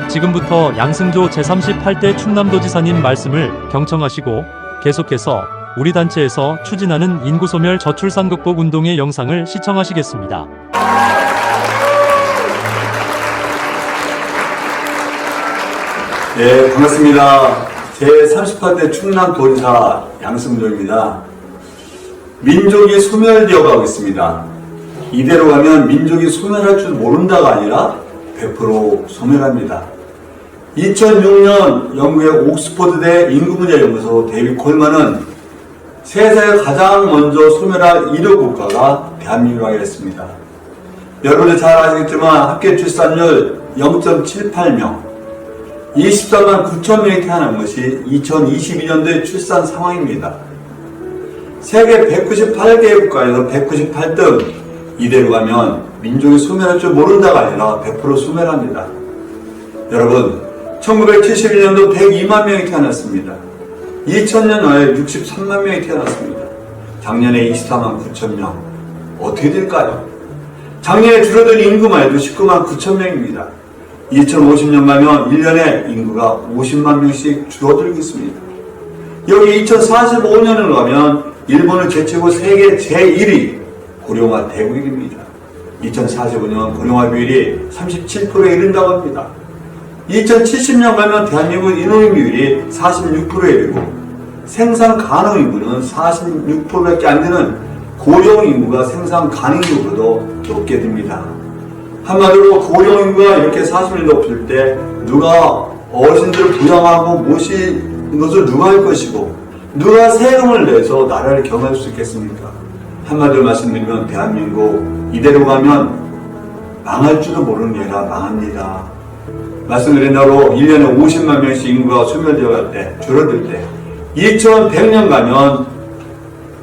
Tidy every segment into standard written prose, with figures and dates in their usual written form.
지금부터 양승조 제38대 충남도지사님 말씀을 경청하시고 계속해서 우리 단체에서 추진하는 인구소멸 저출산 극복 운동의 영상을 시청하시겠습니다. 네, 반갑습니다. 제38대 충남도지사 양승조입니다. 민족이 소멸되어가고 있습니다. 이대로 가면 민족이 소멸할 줄 모른다가 아니라 100% 소멸합니다. 2006년 영국의 옥스퍼드대 인구문제연구소 데이빗 콜만은 세상에 가장 먼저 소멸할 1호 국가가 대한민국이라고 했습니다. 여러분들 잘 아시겠지만 합계 출산율 0.78명, 24만 9천 명이 태어난 것이 2022년도의 출산 상황입니다. 세계 198개 국가에서 198등, 이대로 가면 민족이 소멸할 줄 모른다가 아니라 100% 소멸합니다. 여러분, 1971년도 102만 명이 태어났습니다. 2000년에 63만 명이 태어났습니다. 작년에 24만 9천 명. 어떻게 될까요? 작년에 줄어든 인구만 해도 19만 9천 명입니다. 2050년 가면 1년에 인구가 50만 명씩 줄어들고 있습니다. 여기 2045년으로 가면 일본을 제치고 세계 제1위 고령화 대국입니다. 2045년 고령화 비율이 37%에 이른다고 합니다. 2070년 가면 대한민국 인口비율이 46%에 이르고 생산 가능 인구는 46%밖에 안 되는 고령 인구가 생산 가능 인구보다 높게 됩니다. 한마디로 고령 인구가 이렇게 40년 높을 때 누가 어르신들을 부양하고 모시는 것을 누가 할 것이고 누가 세금을 내서 나라를 경영할 수 있겠습니까? 한마디로 말씀드리면 대한민국 이대로 가면 망할 줄도 모르는 게 아니라 망합니다. 말씀드린 대로 1년에 50만 명씩 인구가 소멸되어 갈 때, 줄어들 때 2100년 가면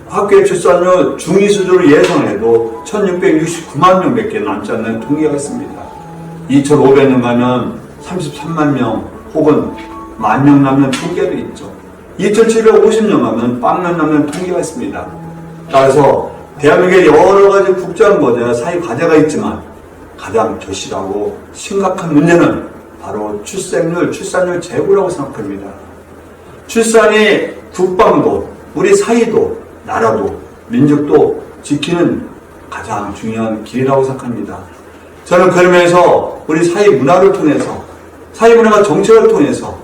합계 출산율 중위 수준으로 예상해도 1669만 명밖에 남지 않는 통계가 있습니다. 2500년 가면 33만 명 혹은 10,000명 남는 통계도 있죠. 2750년 가면 10,000명 남는 통계가 있습니다. 따라서 대한민국에 여러 가지 국정 과제와 사회 과제가 있지만 가장 절실하고 심각한 문제는 바로 출산율 제고라고 생각합니다. 출산이 국방도, 우리 사회도, 나라도, 민족도 지키는 가장 중요한 길이라고 생각합니다. 저는 그러면서 우리 사회 문화를 통해서, 사회 문화가 정책을 통해서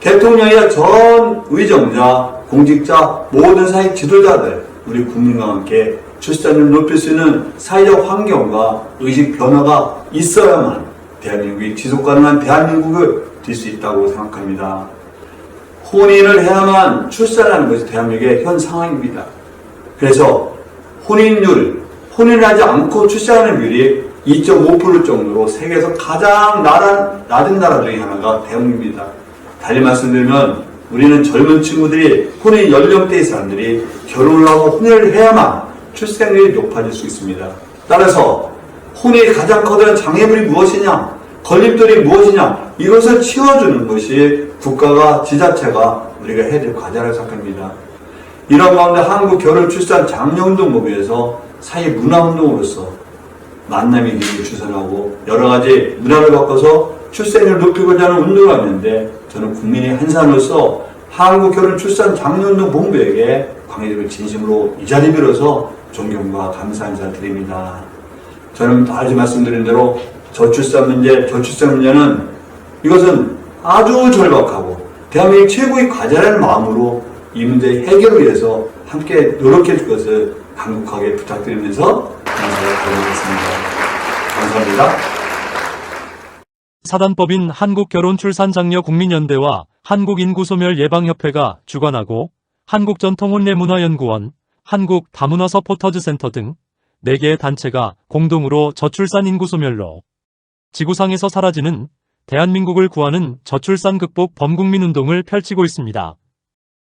대통령이나 전 의정자, 공직자, 모든 사회 지도자들, 우리 국민과 함께 출산율을 높일 수 있는 사회적 환경과 의식 변화가 있어야만 대한민국이 지속가능한 대한민국을 될 수 있다고 생각합니다. 혼인을 해야만 출산하는 것이 대한민국의 현 상황입니다. 그래서 혼인을 하지 않고 출산하는 비율이 2.5% 정도로 세계에서 가장 낮은 나라 중에 하나가 대한민국입니다. 달리 말씀드리면 우리는 젊은 친구들이 혼인 연령대의 사람들이 결혼을 하고 혼인을 해야만 출생률이 높아질 수 있습니다. 따라서 혼인의 가장 커다란 장애물이 무엇이냐, 걸림돌이 무엇이냐, 이것을 치워주는 것이 국가가 지자체가 우리가 해야 될 과제라고 생각합니다. 이런 가운데 한국 결혼 출산 장려운동법에서 사회 문화운동으로서 만남의 기회를 주선하고 여러 가지 문화를 바꿔서 출생률을 높이고자 하는 운동을 하는데 저는 국민의 한 사람으로서 한국 결혼 출산 장려운동 본부에게 광해적으로 진심으로 이 자리 빌어서 존경과 감사 인사 드립니다. 저는 다시 말씀드린 대로 저출산 문제는 이것은 아주 절박하고 대한민국 최고의 과제라는 마음으로 이 문제 해결을 위해서 함께 노력해 줄 것을 간곡하게 부탁드리면서 감사를 드리겠습니다. 감사합니다. 사단법인 한국결혼출산장려국민연대와 한국인구소멸예방협회가 주관하고 한국전통혼례문화연구원, 한국다문화서포터즈센터 등 4개의 단체가 공동으로 저출산 인구소멸로 지구상에서 사라지는 대한민국을 구하는 저출산 극복 범국민운동을 펼치고 있습니다.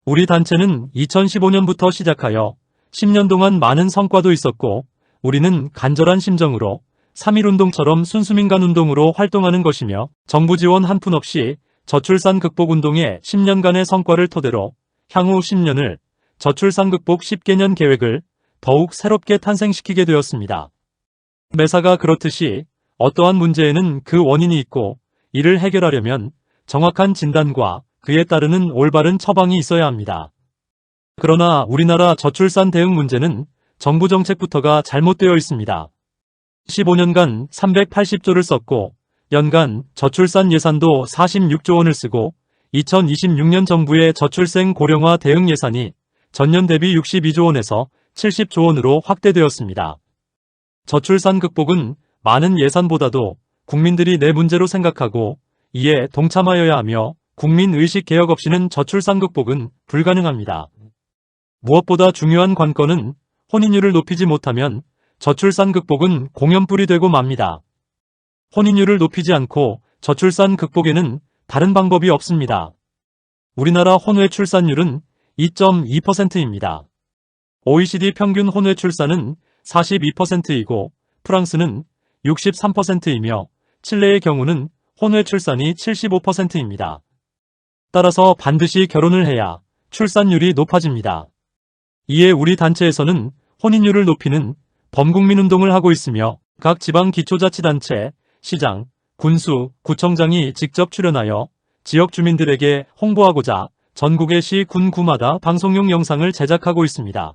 우리 단체는 2015년부터 시작하여 10년 동안 많은 성과도 있었고 우리는 간절한 심정으로 3.1운동처럼 순수민간운동으로 활동하는 것이며 정부 지원 한 푼 없이 저출산 극복 운동의 10년간의 성과를 토대로 향후 10년을 저출산 극복 10개년 계획을 더욱 새롭게 탄생시키게 되었습니다. 매사가 그렇듯이 어떠한 문제에는 그 원인이 있고 이를 해결하려면 정확한 진단과 그에 따르는 올바른 처방이 있어야 합니다. 그러나 우리나라 저출산 대응 문제는 정부 정책부터가 잘못되어 있습니다. 15년간 380조를 썼고 연간 저출산 예산도 46조 원을 쓰고 2026년 정부의 저출생 고령화 대응 예산이 전년 대비 62조 원에서 70조 원으로 확대되었습니다. 저출산 극복은 많은 예산보다도 국민들이 내 문제로 생각하고 이에 동참하여야 하며 국민의식 개혁 없이는 저출산 극복은 불가능합니다. 무엇보다 중요한 관건은 혼인율을 높이지 못하면 저출산 극복은 공연불이 되고 맙니다. 혼인율을 높이지 않고 저출산 극복에는 다른 방법이 없습니다. 우리나라 혼외 출산율은 2.2%입니다. OECD 평균 혼외 출산은 42%이고 프랑스는 63%이며 칠레의 경우는 혼외 출산이 75%입니다. 따라서 반드시 결혼을 해야 출산율이 높아집니다. 이에 우리 단체에서는 혼인율을 높이는 범국민 운동을 하고 있으며 각 지방 기초자치단체, 시장, 군수, 구청장이 직접 출연하여 지역 주민들에게 홍보하고자 전국의 시, 군, 구마다 방송용 영상을 제작하고 있습니다.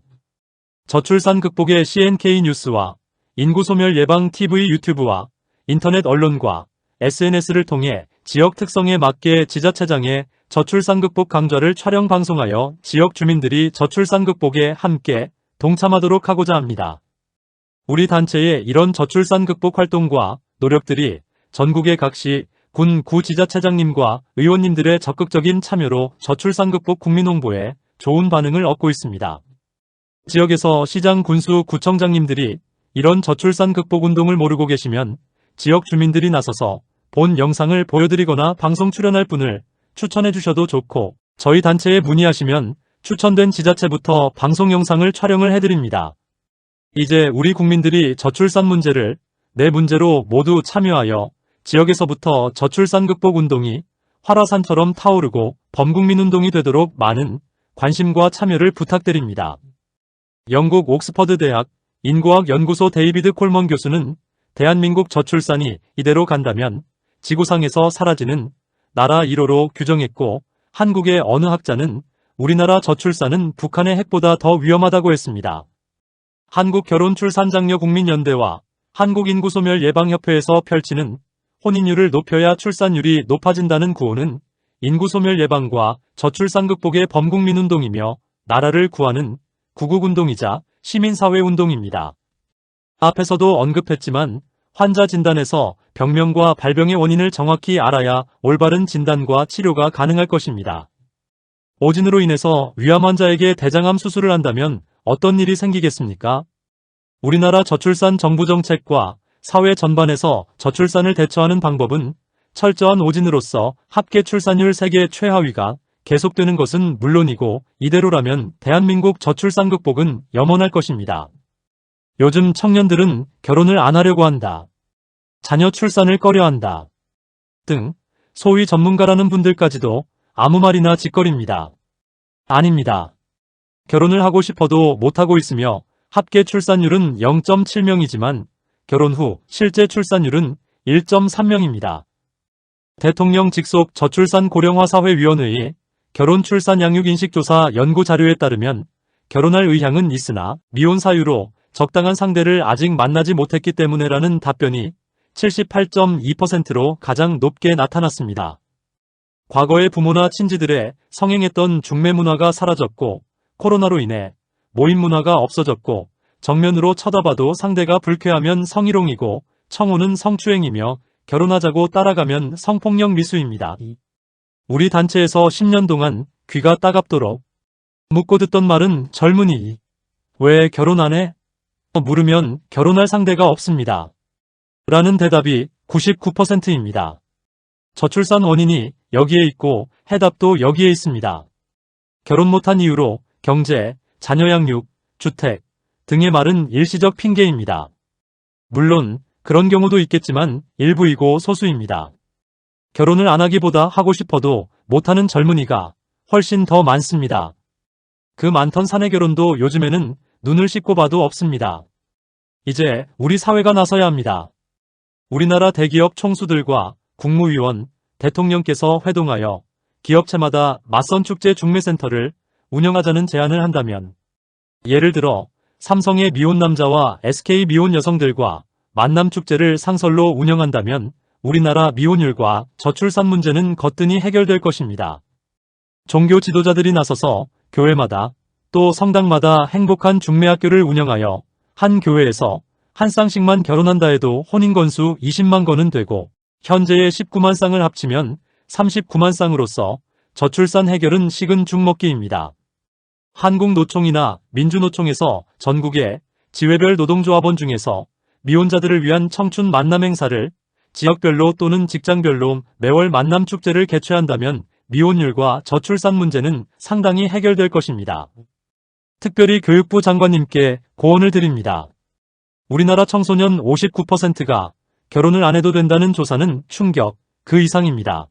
저출산 극복의 CNK 뉴스와 인구소멸 예방 TV 유튜브와 인터넷 언론과 SNS를 통해 지역 특성에 맞게 지자체장의 저출산 극복 강좌를 촬영 방송하여 지역 주민들이 저출산 극복에 함께 동참하도록 하고자 합니다. 우리 단체의 이런 저출산 극복 활동과 노력들이 전국의 각 시, 군, 구 지자체장님과 의원님들의 적극적인 참여로 저출산 극복 국민 홍보에 좋은 반응을 얻고 있습니다. 지역에서 시장, 군수, 구청장님들이 이런 저출산 극복 운동을 모르고 계시면 지역 주민들이 나서서 본 영상을 보여드리거나 방송 출연할 분을 추천해 주셔도 좋고 저희 단체에 문의하시면 추천된 지자체부터 방송 영상을 촬영을 해드립니다. 이제 우리 국민들이 저출산 문제를 내 문제로 모두 참여하여 지역에서부터 저출산 극복 운동이 활화산처럼 타오르고 범국민 운동이 되도록 많은 관심과 참여를 부탁드립니다. 영국 옥스퍼드 대학 인구학 연구소 데이비드 콜먼 교수는 대한민국 저출산이 이대로 간다면 지구상에서 사라지는 나라 1호로 규정했고 한국의 어느 학자는 우리나라 저출산은 북한의 핵보다 더 위험하다고 했습니다. 한국결혼출산장려국민연대와 한국인구소멸예방협회에서 펼치는 혼인율을 높여야 출산율이 높아진다는 구호는 인구소멸 예방과 저출산 극복의 범국민운동이며 나라를 구하는 구국운동이자 시민사회운동입니다. 앞에서도 언급했지만 환자 진단에서 병명과 발병의 원인을 정확히 알아야 올바른 진단과 치료가 가능할 것입니다. 오진으로 인해서 위암 환자에게 대장암 수술을 한다면 어떤 일이 생기겠습니까? 우리나라 저출산 정부 정책과 사회 전반에서 저출산을 대처하는 방법은 철저한 오진으로서 합계 출산율 세계 최하위가 계속되는 것은 물론이고 이대로라면 대한민국 저출산 극복은 염원할 것입니다. 요즘 청년들은 결혼을 안 하려고 한다. 자녀 출산을 꺼려한다. 등 소위 전문가라는 분들까지도 아무 말이나 짓거립니다. 아닙니다. 결혼을 하고 싶어도 못하고 있으며 합계 출산율은 0.7명이지만 결혼 후 실제 출산율은 1.3명입니다. 대통령 직속 저출산 고령화 사회위원회의 결혼 출산 양육 인식조사 연구 자료에 따르면 결혼할 의향은 있으나 미혼 사유로 적당한 상대를 아직 만나지 못했기 때문에라는 답변이 78.2%로 가장 높게 나타났습니다. 과거의 부모나 친지들의 성행했던 중매 문화가 사라졌고 코로나로 인해 모임 문화가 없어졌고 정면으로 쳐다봐도 상대가 불쾌하면 성희롱이고 청혼은 성추행이며 결혼하자고 따라가면 성폭력 미수입니다. 우리 단체에서 10년 동안 귀가 따갑도록 묻고 듣던 말은 젊은이 왜 결혼 안 해? 물으면 결혼할 상대가 없습니다. 라는 대답이 99%입니다. 저출산 원인이 여기에 있고 해답도 여기에 있습니다. 결혼 못한 이유로 경제, 자녀 양육, 주택 등의 말은 일시적 핑계입니다. 물론 그런 경우도 있겠지만 일부이고 소수입니다. 결혼을 안 하기보다 하고 싶어도 못하는 젊은이가 훨씬 더 많습니다. 그 많던 사내 결혼도 요즘에는 눈을 씻고 봐도 없습니다. 이제 우리 사회가 나서야 합니다. 우리나라 대기업 총수들과 국무위원, 대통령께서 회동하여 기업체마다 맞선 축제 중매센터를 운영하자는 제안을 한다면, 예를 들어 삼성의 미혼 남자와 SK 미혼 여성들과 만남 축제를 상설로 운영한다면 우리나라 미혼율과 저출산 문제는 거뜬히 해결될 것입니다. 종교 지도자들이 나서서 교회마다 또 성당마다 행복한 중매학교를 운영하여 한 교회에서 한 쌍씩만 결혼한다 해도 혼인 건수 20만 건은 되고 현재의 19만 쌍을 합치면 39만 쌍으로서 저출산 해결은 식은 죽 먹기입니다. 한국노총이나 민주노총에서 전국의 지회별 노동조합원 중에서 미혼자들을 위한 청춘 만남 행사를 지역별로 또는 직장별로 매월 만남 축제를 개최한다면 미혼율과 저출산 문제는 상당히 해결될 것입니다. 특별히 교육부 장관님께 고언을 드립니다. 우리나라 청소년 59%가 결혼을 안 해도 된다는 조사는 충격 그 이상입니다.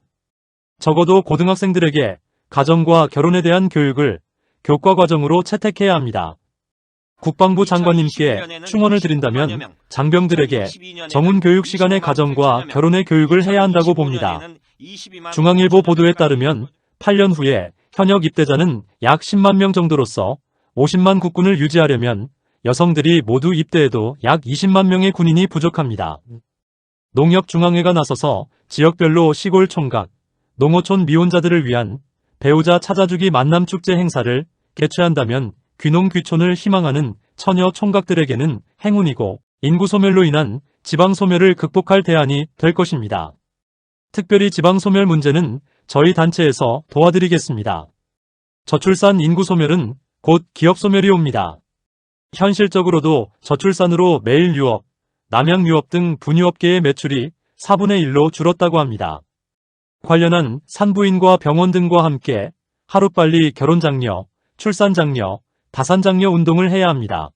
적어도 고등학생들에게 가정과 결혼에 대한 교육을 교과 과정으로 채택해야 합니다. 국방부 장관님께 충원을 드린다면 장병들에게 정훈 교육 시간에 가정과 결혼의 교육을 해야 한다고 봅니다. 중앙일보 보도에 따르면 8년 후에 현역 입대자는 약 10만 명 정도로서 50만 국군을 유지하려면 여성들이 모두 입대해도 약 20만 명의 군인이 부족합니다. 농협중앙회가 나서서 지역별로 시골 총각, 농어촌 미혼자들을 위한 배우자 찾아주기 만남 축제 행사를 개최한다면 귀농귀촌을 희망하는 처녀 총각들에게는 행운이고 인구 소멸로 인한 지방 소멸을 극복할 대안이 될 것입니다. 특별히 지방 소멸 문제는 저희 단체에서 도와드리겠습니다. 저출산 인구 소멸은 곧 기업 소멸이 옵니다. 현실적으로도 저출산으로 매일 유업, 남양유업 등 분유업계의 매출이 4분의 1로 줄었다고 합니다. 관련한 산부인과 병원 등과 함께 하루빨리 결혼장려, 출산장려, 다산장려 운동을 해야 합니다.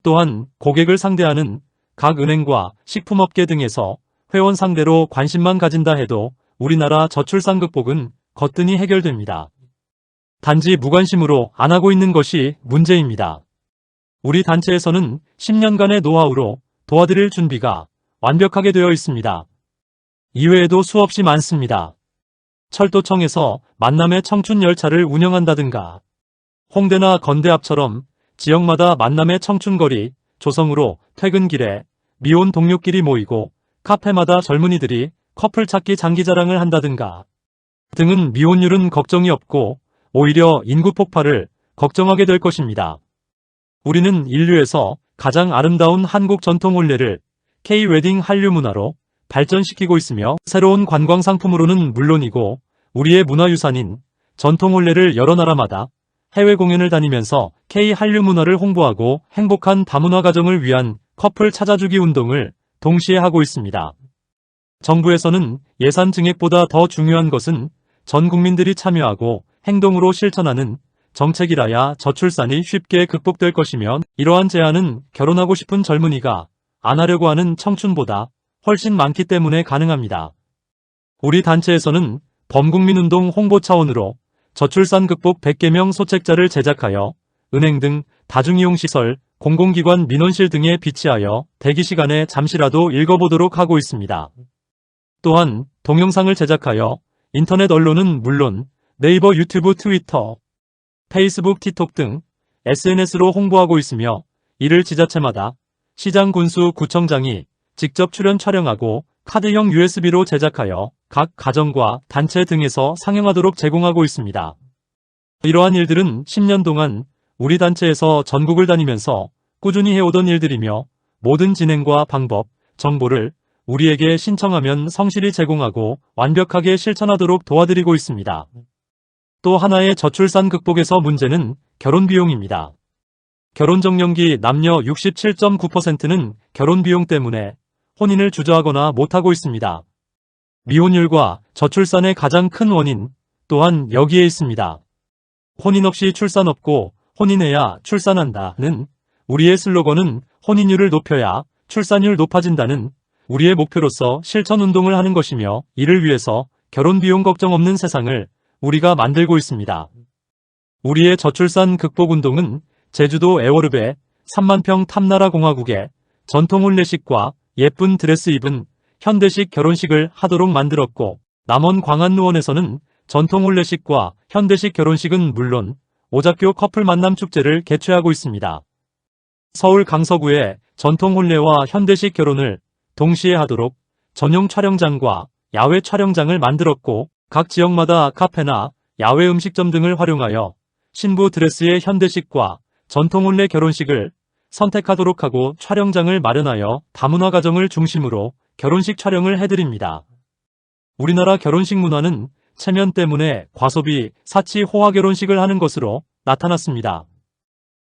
또한 고객을 상대하는 각 은행과 식품업계 등에서 회원 상대로 관심만 가진다 해도 우리나라 저출산 극복은 거뜬히 해결됩니다. 단지 무관심으로 안 하고 있는 것이 문제입니다. 우리 단체에서는 10년간의 노하우로 도와드릴 준비가 완벽하게 되어 있습니다. 이외에도 수없이 많습니다. 철도청에서 만남의 청춘 열차를 운영한다든가 홍대나 건대 앞처럼 지역마다 만남의 청춘거리 조성으로 퇴근길에 미혼 동료끼리 모이고 카페마다 젊은이들이 커플 찾기 장기자랑을 한다든가 등은 미혼율은 걱정이 없고 오히려 인구 폭발을 걱정하게 될 것입니다. 우리는 인류에서 가장 아름다운 한국 전통 혼례를 K-웨딩 한류 문화로 발전시키고 있으며 새로운 관광 상품으로는 물론이고 우리의 문화유산인 전통 혼례를 여러 나라마다 해외 공연을 다니면서 K-한류 문화를 홍보하고 행복한 다문화 가정을 위한 커플 찾아주기 운동을 동시에 하고 있습니다. 정부에서는 예산 증액보다 더 중요한 것은 전 국민들이 참여하고 행동으로 실천하는 정책이라야 저출산이 쉽게 극복될 것이며 이러한 제안은 결혼하고 싶은 젊은이가 안 하려고 하는 청춘보다 훨씬 많기 때문에 가능합니다. 우리 단체에서는 범국민운동 홍보 차원으로 저출산 극복 100개명 소책자를 제작하여 은행 등 다중이용시설, 공공기관 민원실 등에 비치하여 대기시간에 잠시라도 읽어보도록 하고 있습니다. 또한 동영상을 제작하여 인터넷 언론은 물론 네이버, 유튜브, 트위터, 페이스북, 틱톡 등 SNS로 홍보하고 있으며 이를 지자체마다 시장, 군수, 구청장이 직접 출연 촬영하고 카드형 USB로 제작하여 각 가정과 단체 등에서 상영하도록 제공하고 있습니다. 이러한 일들은 10년 동안 우리 단체에서 전국을 다니면서 꾸준히 해오던 일들이며 모든 진행과 방법, 정보를 우리에게 신청하면 성실히 제공하고 완벽하게 실천하도록 도와드리고 있습니다. 또 하나의 저출산 극복에서 문제는 결혼 비용입니다. 결혼정년기 남녀 67.9%는 결혼 비용 때문에 혼인을 주저하거나 못하고 있습니다. 미혼율과 저출산의 가장 큰 원인 또한 여기에 있습니다. 혼인 없이 출산 없고 혼인해야 출산한다는 우리의 슬로건은 혼인율을 높여야 출산율 높아진다는 우리의 목표로서 실천운동을 하는 것이며 이를 위해서 결혼 비용 걱정 없는 세상을 우리가 만들고 있습니다. 우리의 저출산 극복운동은 제주도 애월읍의 3만 평 탐나라 공화국에 전통 혼례식과 예쁜 드레스 입은 현대식 결혼식을 하도록 만들었고, 남원 광안루원에서는 전통 혼례식과 현대식 결혼식은 물론 오작교 커플 만남 축제를 개최하고 있습니다. 서울 강서구에 전통 혼례와 현대식 결혼을 동시에 하도록 전용 촬영장과 야외 촬영장을 만들었고, 각 지역마다 카페나 야외 음식점 등을 활용하여 신부 드레스의 현대식과 전통 혼례 결혼식을 선택하도록 하고 촬영장을 마련하여 다문화 가정을 중심으로 결혼식 촬영을 해드립니다. 우리나라 결혼식 문화는 체면 때문에 과소비, 사치, 호화 결혼식을 하는 것으로 나타났습니다.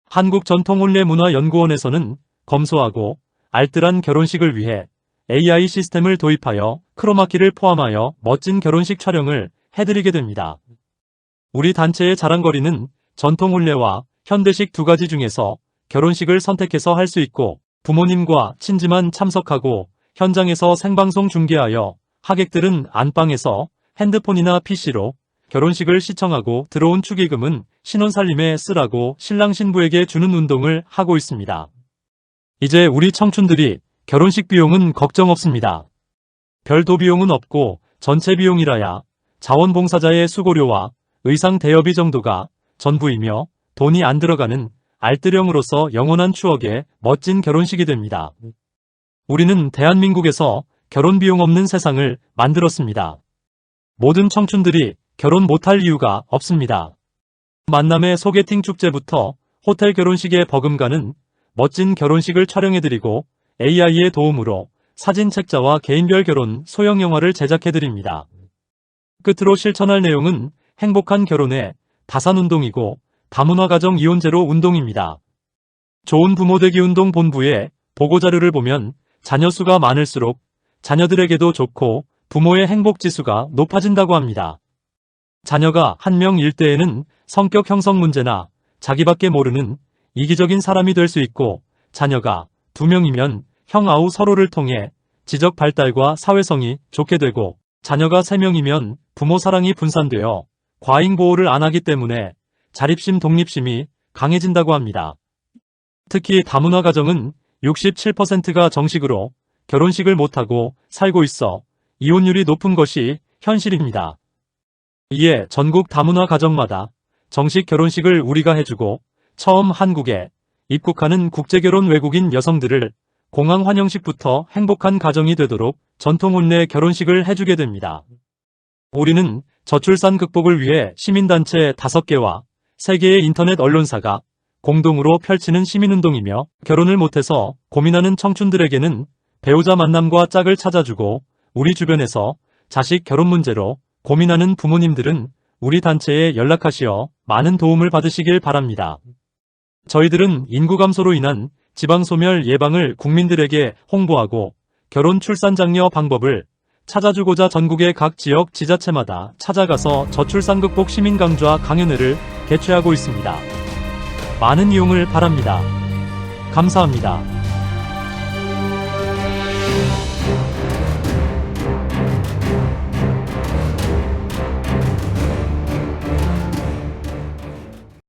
한국전통혼례문화연구원에서는 검소하고 알뜰한 결혼식을 위해 AI 시스템을 도입하여 크로마키를 포함하여 멋진 결혼식 촬영을 해드리게 됩니다. 우리 단체의 자랑거리는 전통혼례와 현대식 두 가지 중에서 결혼식을 선택해서 할 수 있고, 부모님과 친지만 참석하고 현장에서 생방송 중계하여 하객들은 안방에서 핸드폰이나 PC로 결혼식을 시청하고 들어온 축의금은 신혼살림에 쓰라고 신랑 신부에게 주는 운동을 하고 있습니다. 이제 우리 청춘들이 결혼식 비용은 걱정 없습니다. 별도 비용은 없고 전체 비용이라야 자원봉사자의 수고료와 의상 대여비 정도가 전부이며 돈이 안 들어가는 알뜰형으로서 영원한 추억의 멋진 결혼식이 됩니다. 우리는 대한민국에서 결혼 비용 없는 세상을 만들었습니다. 모든 청춘들이 결혼 못할 이유가 없습니다. 만남의 소개팅 축제부터 호텔 결혼식에 버금가는 멋진 결혼식을 촬영해드리고 AI의 도움으로 사진 책자와 개인별 결혼 소형 영화를 제작해드립니다. 끝으로 실천할 내용은 행복한 결혼의 다산운동이고 다문화 가정 이혼제로 운동입니다. 좋은 부모되기 운동 본부의 보고자료를 보면 자녀 수가 많을수록 자녀들에게도 좋고 부모의 행복 지수가 높아진다고 합니다. 자녀가 한 명일 때에는 성격 형성 문제나 자기밖에 모르는 이기적인 사람이 될 수 있고, 자녀가 2명이면 형 아우 서로를 통해 지적 발달과 사회성이 좋게 되고, 자녀가 3명이면 부모 사랑이 분산되어 과잉 보호를 안 하기 때문에 자립심 독립심이 강해진다고 합니다. 특히 다문화 가정은 67%가 정식으로 결혼식을 못하고 살고 있어 이혼율이 높은 것이 현실입니다. 이에 전국 다문화 가정마다 정식 결혼식을 우리가 해주고, 처음 한국에 입국하는 국제결혼 외국인 여성들을 공항 환영식부터 행복한 가정이 되도록 전통혼례 결혼식을 해주게 됩니다. 우리는 저출산 극복을 위해 시민단체 5개와 3개의 인터넷 언론사가 공동으로 펼치는 시민운동이며, 결혼을 못해서 고민하는 청춘들에게는 배우자 만남과 짝을 찾아주고, 우리 주변에서 자식 결혼 문제로 고민하는 부모님들은 우리 단체에 연락하시어 많은 도움을 받으시길 바랍니다. 저희들은 인구 감소로 인한 지방소멸 예방을 국민들에게 홍보하고 결혼 출산 장려 방법을 찾아주고자 전국의 각 지역 지자체마다 찾아가서 저출산 극복 시민 강좌 강연회를 개최하고 있습니다. 많은 이용을 바랍니다. 감사합니다.